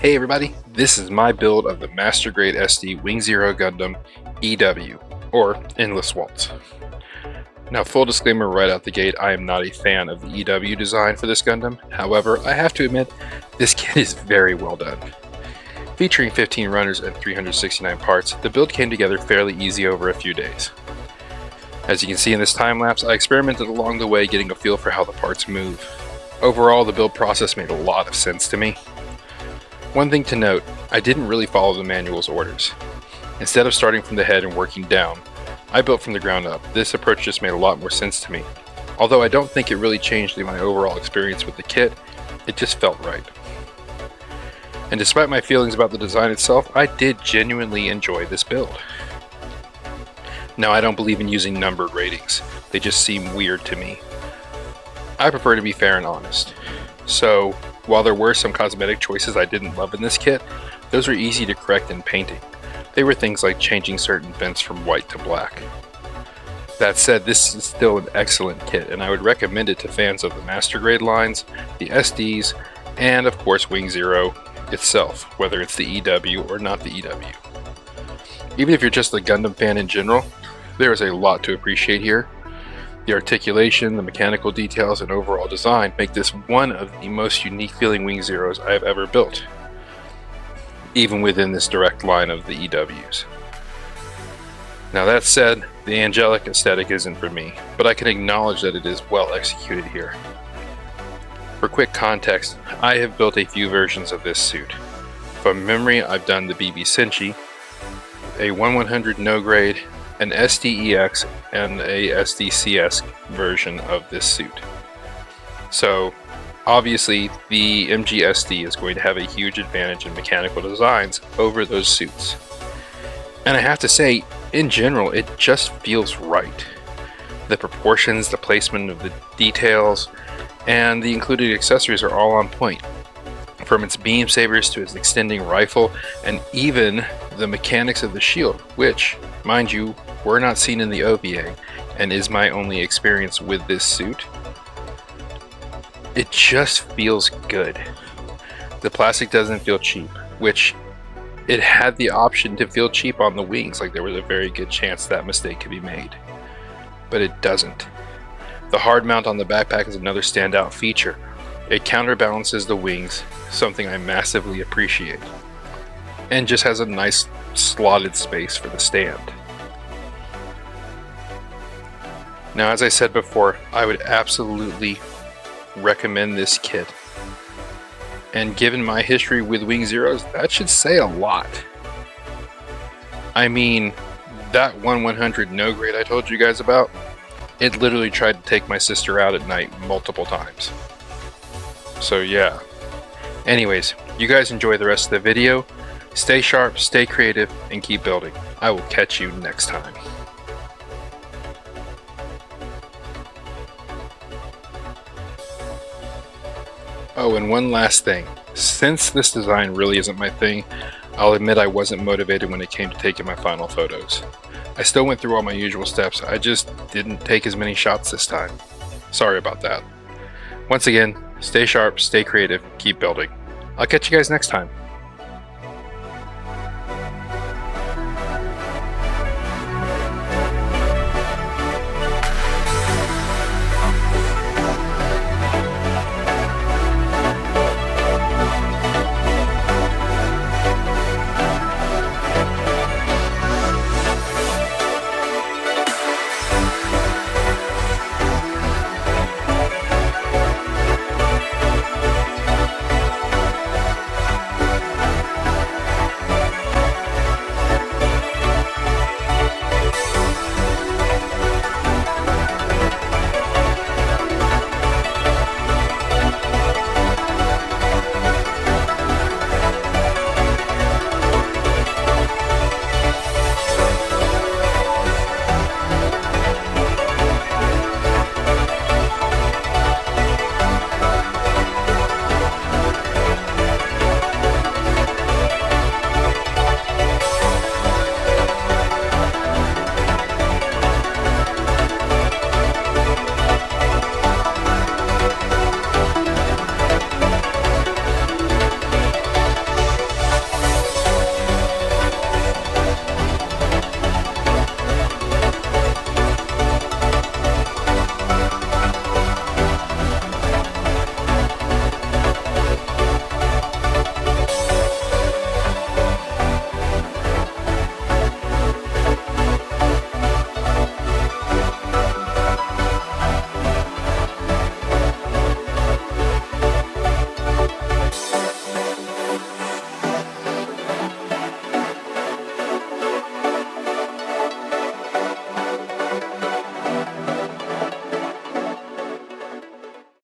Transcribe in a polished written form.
Hey everybody, this is my build of the Master Grade SD Wing Zero Gundam EW, or Endless Waltz. Now full disclaimer right out the gate, I am not a fan of the EW design for this Gundam. However, I have to admit, this kit is very well done. Featuring 15 runners and 369 parts, the build came together fairly easy over a few days. As you can see in this time lapse, I experimented along the way getting a feel for how the parts move. Overall, the build process made a lot of sense to me. One thing to note, I didn't really follow the manual's orders. Instead of starting from the head and working down, I built from the ground up. This approach just made a lot more sense to me. Although I don't think it really changed my overall experience with the kit, it just felt right. And despite my feelings about the design itself, I did genuinely enjoy this build. Now I don't believe in using numbered ratings, they just seem weird to me. I prefer to be fair and honest. So, while there were some cosmetic choices I didn't love in this kit, those were easy to correct in painting. They were things like changing certain vents from white to black. That said, this is still an excellent kit, and I would recommend it to fans of the Master Grade lines, the SDs, and of course Wing Zero itself, whether it's the EW or not the EW. Even if you're just a Gundam fan in general, there is a lot to appreciate here. The articulation, the mechanical details, and overall design make this one of the most unique feeling Wing Zeros I have ever built, even within this direct line of the EWs. Now that said, the angelic aesthetic isn't for me, but I can acknowledge that it is well executed here. For quick context, I have built a few versions of this suit. From memory, I've done the BB Senshi, a 1100 no grade, an SDEX, and a SDCS version of this suit. So obviously the MGSD is going to have a huge advantage in mechanical designs over those suits. And I have to say, in general, it just feels right. The proportions, the placement of the details, and the included accessories are all on point. From its beam sabers to its extending rifle, and even the mechanics of the shield, which, mind you, were not seen in the OVA, and is my only experience with this suit. It just feels good. The plastic doesn't feel cheap, which it had the option to feel cheap on the wings, like there was a very good chance that mistake could be made. But it doesn't. The hard mount on the backpack is another standout feature. It counterbalances the wings, something I massively appreciate, and just has a nice slotted space for the stand. Now, as I said before, I would absolutely recommend this kit. And given my history with Wing Zeros, that should say a lot. I mean, that 1/100 no grade I told you guys about, it literally tried to take my sister out at night multiple times. So yeah. Anyways, you guys enjoy the rest of the video. Stay sharp, stay creative, and keep building. I will catch you next time. Oh, and one last thing. Since this design really isn't my thing, I'll admit I wasn't motivated when it came to taking my final photos. I still went through all my usual steps, I just didn't take as many shots this time. Sorry about that. Once again, stay sharp, stay creative, keep building. I'll catch you guys next time.